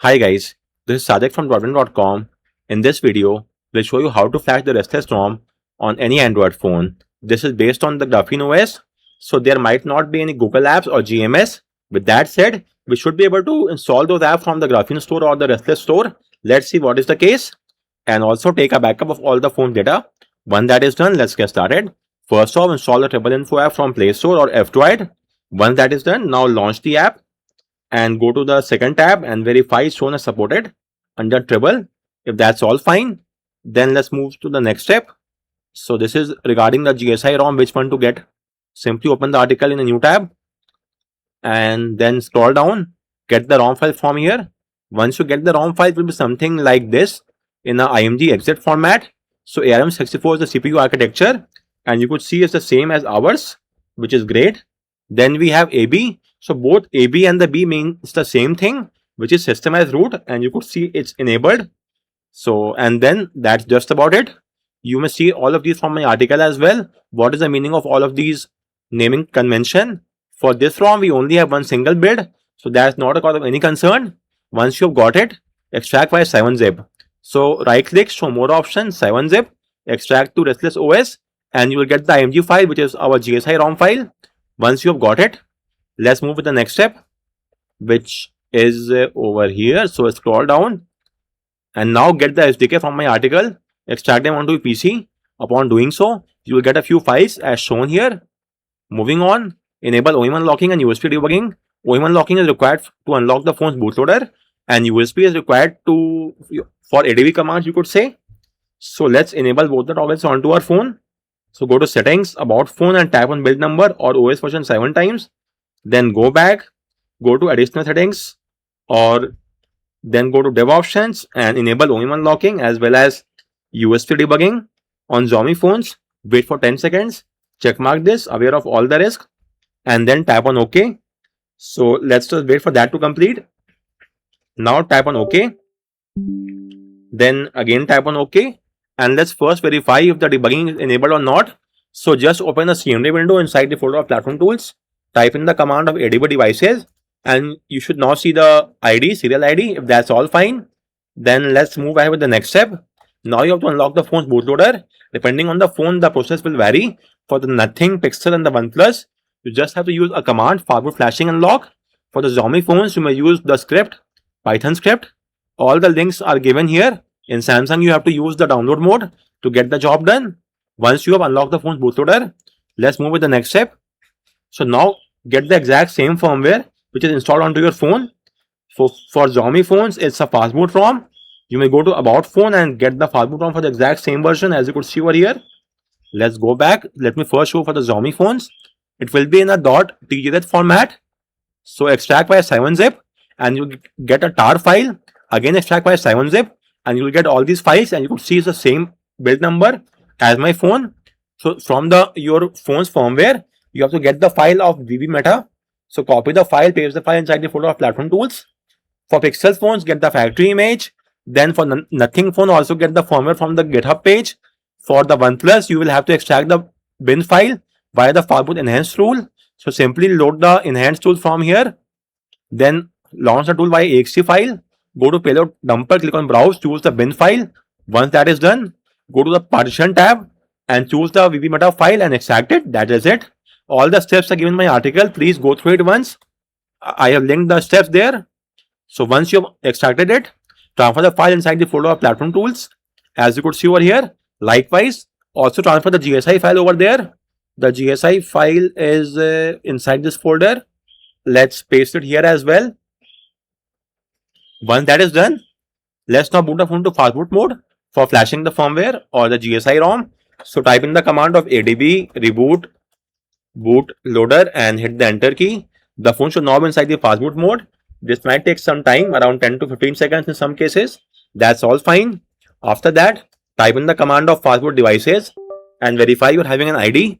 Hi guys, this is Sadek from Broadband.com. In this video, we'll show you how to flash the Restless ROM on any Android phone. This is based on the Graphene OS, so there might not be any Google apps or GMS. With that said, we should be able to install those apps from the Graphene store or the Restless store. Let's see what is the case, and also take a backup of all the phone data. Once that is done, let's get started. First off, install the Triple Info app from Play Store or F-Droid. Once that is done, now launch the app and go to the second tab and verify shown as supported under Treble. If that's all fine, then let's move to the next step. So this is regarding the GSI ROM, which one to get. Simply open the article in a new tab and then scroll down, get the ROM file from here. Once you get the ROM file, it will be something like this in a IMG exit format. So ARM64 is the CPU architecture, and you could see it's the same as ours, which is great. Then we have AB. So both AB and the B means the same thing, which is system as root, and you could see it's enabled. So, and then that's just about it. You may see all of these from my article as well. What is the meaning of all of these naming convention? For this ROM, we only have one single build, so that's not a cause of any concern. Once you've got it, extract via 7-zip. So right click, show more options, 7-zip, extract to RestlessOS, and you will get the IMG file, which is our GSI ROM file. Once you've got it, let's move to the next step, which is over here. So scroll down and now get the SDK from my article, extract them onto your PC. Upon doing so, you will get a few files as shown here. Moving on, enable OEM unlocking and USB debugging. OEM unlocking is required to unlock the phone's bootloader, and USB is required for ADB commands, you could say. So let's enable both the toggles onto our phone. So go to settings, about phone, and tap on build number or OS version 7 times. Then go back, go to additional settings, or then go to dev options and enable OEM unlocking as well as USB debugging on Xiaomi phones. Wait for 10 seconds, check mark this, aware of all the risk, and then tap on OK. So let's just wait for that to complete. Now tap on OK, then again tap on OK, and let's first verify if the debugging is enabled or not. So just open the CMD window inside the folder of platform tools, type in the command of ADB devices, and you should now see the ID, serial ID. If that's all fine, then let's move ahead with the next step. Now you have to unlock the phone's bootloader. Depending on the phone, the process will vary. For the Nothing, Pixel, and the OnePlus, you just have to use a command, forward flashing unlock. For the Xiaomi phones, you may use the script, Python script. All the links are given here. In Samsung, you have to use the download mode to get the job done. Once you have unlocked the phone's bootloader, let's move with the next step. So now get the exact same firmware which is installed onto your phone. For Xiaomi phones, it's a fastboot ROM. You may go to about phone and get the fastboot ROM for the exact same version as you could see over here. Let's go back. Let me first show for the Xiaomi phones. It will be in a .tjz format. So extract via 7-zip and you get a tar file. Again extract via 7-zip and you will get all these files, and you could see it's the same build number as my phone. So from your phone's firmware, you have to get the file of VB Meta. So copy the file, paste the file inside the folder of platform tools. For Pixel phones, get the factory image. Then for Nothing phone, also get the firmware from the GitHub page. For the OnePlus, you will have to extract the bin file via the Fastboot Enhanced tool. So simply load the Enhanced tool from here. Then launch the tool via exe file. Go to Payload Dumper, click on Browse, choose the bin file. Once that is done, go to the Partition tab and choose the VB Meta file and extract it. That is it. All the steps are given in my article. Please go through it once. I have linked the steps there. So once you have extracted it, transfer the file inside the folder of platform tools, as you could see over here. Likewise, also transfer the GSI file over there. The GSI file is inside this folder. Let's paste it here as well. Once that is done, let's now boot the phone to fastboot mode for flashing the firmware or the GSI ROM. So type in the command of ADB reboot bootloader and hit the enter key. The phone should now be inside the fastboot mode. This might take some time, around 10 to 15 seconds in some cases. That's all fine. After that, type in the command of fastboot devices and verify you're having an ID.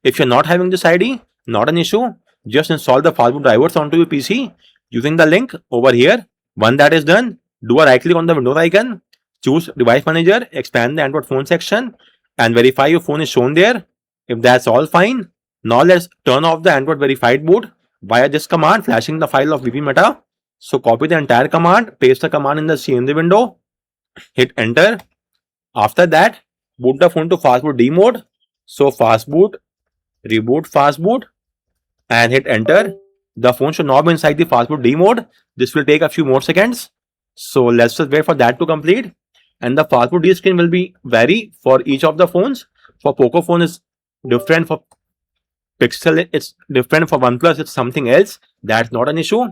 If you're not having this ID, not an issue. Just install the fastboot drivers onto your PC using the link over here. Once that is done, do a right click on the Windows icon, choose Device Manager, expand the Android phone section, and verify your phone is shown there. If that's all fine, now let's turn off the Android verified boot via this command, flashing the file of VB Meta. So copy the entire command, paste the command in the CMD window, hit enter. After that, boot the phone to fastboot D mode. So fastboot, reboot fastboot, and hit enter. The phone should now be inside the fastboot D mode. This will take a few more seconds. So let's just wait for that to complete. And the fastboot D screen will be vary for each of the phones. For Poco phone is different, for Pixel it's different, for OnePlus it's something else. That's not an issue.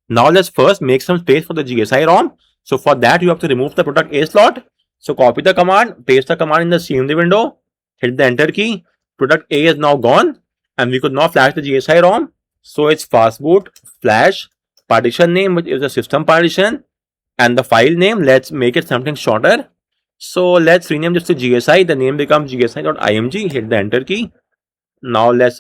Now let's first make some space for the GSI ROM. So for that you have to remove the product A slot. So copy the command, paste the command in the CMD window, hit the enter key. Product A is now gone and we could now flash the GSI ROM. So it's fastboot flash partition name, which is a system partition, and the file name, let's make it something shorter. So let's rename this to GSI. The name becomes gsi.img. Hit the enter key. Now let's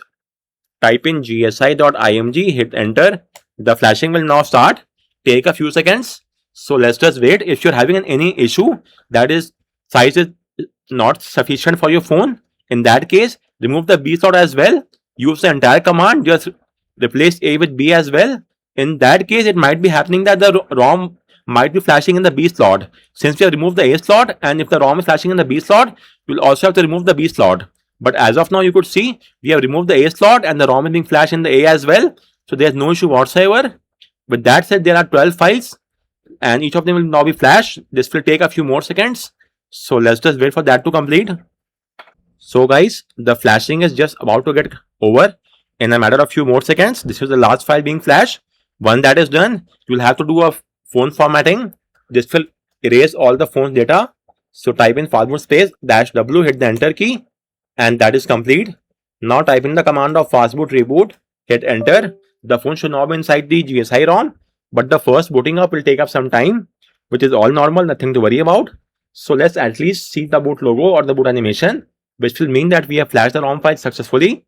type in gsi.img, hit enter. The flashing will now start. Take a few seconds. So let's just wait. If you're having any issue, that is size is not sufficient for your phone, in that case remove the B slot as well. Use the entire command, just replace A with B as well. In that case it might be happening that the ROM might be flashing in the B slot. Since we have removed the A slot, and if the ROM is flashing in the B slot, you'll also have to remove the B slot. But as of now, you could see we have removed the A slot and the ROM is being flashed in the A as well. So there's no issue whatsoever. With that said, there are 12 files and each of them will now be flashed. This will take a few more seconds. So let's just wait for that to complete. So guys, the flashing is just about to get over in a matter of few more seconds. This is the last file being flashed. When that is done, you'll have to do a phone formatting. This will erase all the phone data. So type in fastboot space -w, hit the enter key, and that is complete. Now type in the command of fastboot reboot, hit enter. The phone should now be inside the GSI ROM, but the first booting up will take up some time, which is all normal, nothing to worry about. So let's at least see the boot logo or the boot animation, which will mean that we have flashed the ROM file successfully,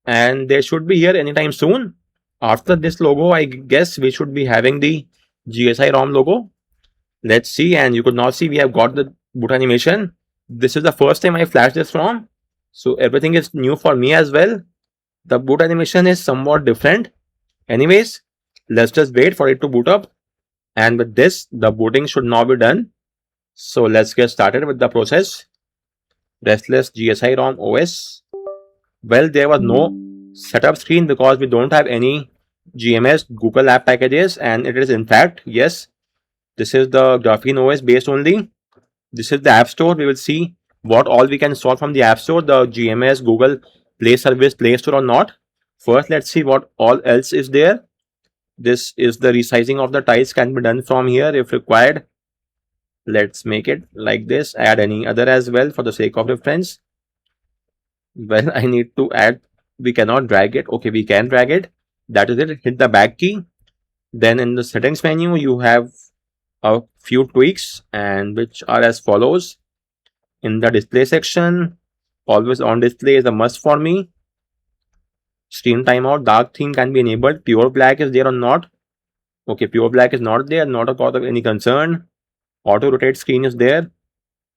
and they should be here anytime soon. After this logo, I guess we should be having the GSI ROM logo. Let's see, and you could now see we have got the boot animation. This is the first time I flashed this ROM, so everything is new for me as well. The boot animation is somewhat different. Anyways, let's just wait for it to boot up, and with this the booting should now be done. So let's get started with the process. Restless GSI ROM OS. Well, there was no setup screen because we don't have any GMS Google app packages, and it is in fact, yes, this is the Graphene OS based only. This is the App Store. We will see what all we can install from the App Store, the GMS Google Play Service, Play Store or not. First, let's see what all else is there. This is the resizing of the tiles, can be done from here if required. Let's make it like this. Add any other as well for the sake of reference. Well, I need to add, we cannot drag it. Okay, we can drag it. That is it. Hit the back key. Then in the settings menu, you have a few tweaks, and which are as follows. In the display section, always on display is a must for me. Screen timeout, dark theme can be enabled. Pure black is there or not? Okay, pure black is not there, not a cause of any concern. Auto rotate screen is there.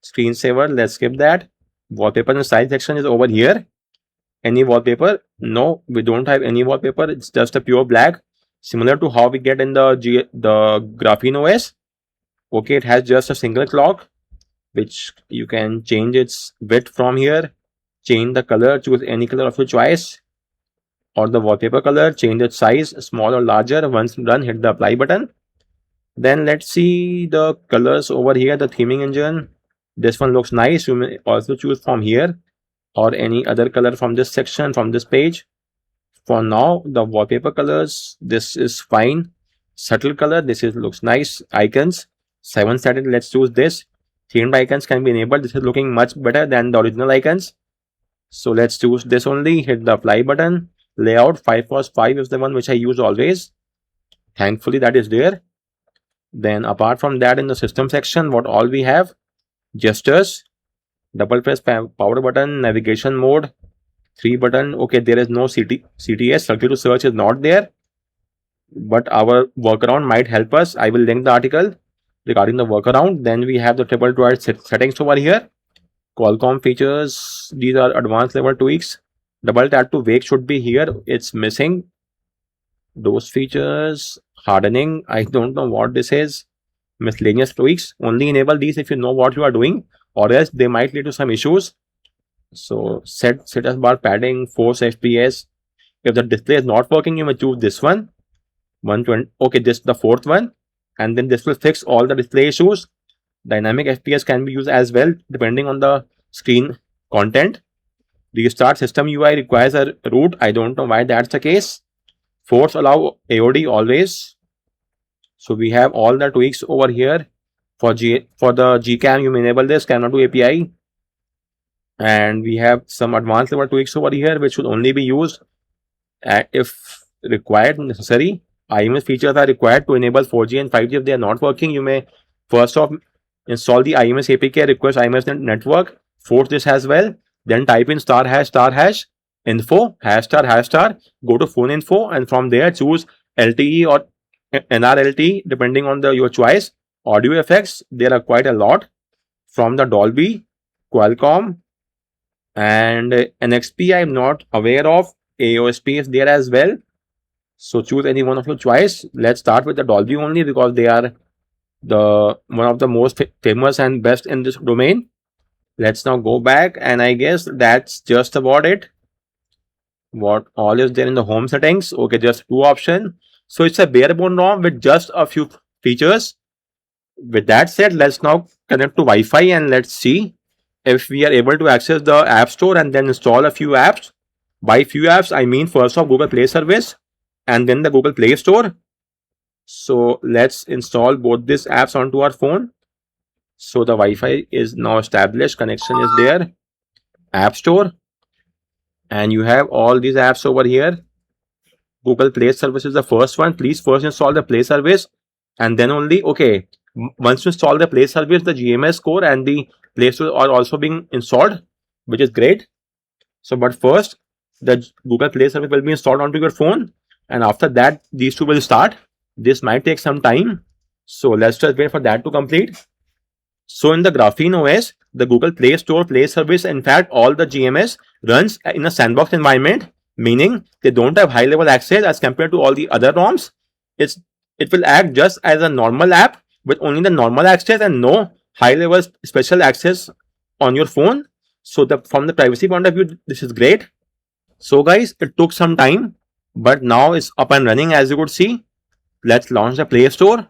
Screensaver, let's skip that. Wallpaper and style section is over here. Any wallpaper? No, we don't have any wallpaper. It's just a pure black, similar to how we get in the Graphene OS. Okay, it has just a single clock, which you can change its width from here. Change the color, choose any color of your choice, or the wallpaper color. Change its size, small or larger. Once done, hit the apply button. Then let's see the colors over here. The theming engine, this one looks nice. You may also choose from here or any other color from this section, from this page. For now, the wallpaper colors, this is fine. Subtle color, this is looks nice. Icons, 7-sided, let's choose this. Themed icons can be enabled. This is looking much better than the original icons, so let's choose this only. Hit the apply button. Layout 5x5 is the one which I use always. Thankfully that is there. Then apart from that, in the system section, what all we have: gestures, double press power button, navigation mode, 3 button. Okay, there is no CTS, circle to search is not there, but our workaround might help us. I will link the article regarding the workaround. Then we have the triple droid settings over here. Qualcomm features, these are advanced level tweaks. Double tap to wake should be here, it's missing. Those features, hardening. I don't know what this is. Miscellaneous tweaks. Only enable these if you know what you are doing, or else they might lead to some issues. So set status bar padding, force FPS. If the display is not working, you may choose this one. 120. Okay, this is the fourth one, and then this will fix all the display issues. Dynamic FPS can be used as well depending on the screen content. Restart system UI requires a root. I don't know why that's the case. Force allow AOD always. So we have all the tweaks over here. For the Gcam, you may enable this, cannot do API. And we have some advanced level tweaks over here, which should only be used if required, necessary. IMS features are required to enable 4G and 5G. If they are not working, you may first off install the IMS APK, request IMS network, force this as well. Then type in *# info ##, go to phone info, and from there choose LTE or NRLT depending on your choice. Audio effects, there are quite a lot from the Dolby, Qualcomm, and NXP. I am not aware of. AOSP is there as well. So choose any one of your choice. Let's start with the Dolby only because they are one of the most famous and best in this domain. Let's now go back, and I guess that's just about it. What all is there in the home settings? Okay, just two options. So it's a bare bone ROM with just a few features. With that said, let's now connect to Wi-Fi and let's see if we are able to access the App Store and then install a few apps. By few apps, I mean first off Google Play service and then the Google Play Store. So let's install both these apps onto our phone. So the Wi-Fi is now established, connection is there, App Store, and you have all these apps over here. Google Play service is the first one. Please first install the Play service and then only, okay, once you install the Play service, the GMS core and the Play Store are also being installed, which is great. So, but first, the Google Play service will be installed onto your phone, and after that, these two will start. This might take some time. So let's just wait for that to complete. So in the Graphene OS, the Google Play Store Play service, in fact, all the GMS runs in a sandbox environment, meaning they don't have high level access as compared to all the other ROMs. It will act just as a normal app with only the normal access and no high level special access on your phone. So from the privacy point of view, this is great. So guys, it took some time, but now it's up and running as you could see. Let's launch the Play Store.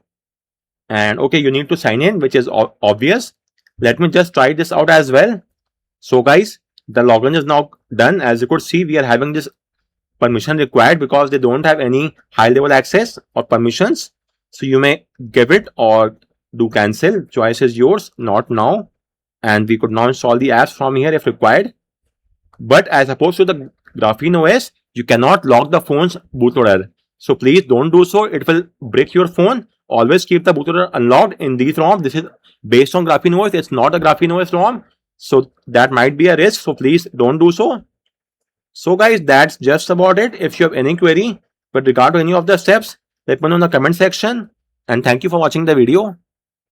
And okay, you need to sign in, which is obvious. Let me just try this out as well. So guys, the login is now done. As you could see, we are having this permission required because they don't have any high level access or permissions. So you may give it or do cancel. Choice is yours, not now. And we could now install the apps from here if required. But as opposed to the Graphene OS, you cannot lock the phone's bootloader. So please don't do so. It will break your phone. Always keep the bootloader unlocked in these ROMs. This is based on Graphene OS. It's not a Graphene OS ROM. So that might be a risk. So please don't do so. So guys, that's just about it. If you have any query with regard to any of the steps, let me know in the comment section. And thank you for watching the video.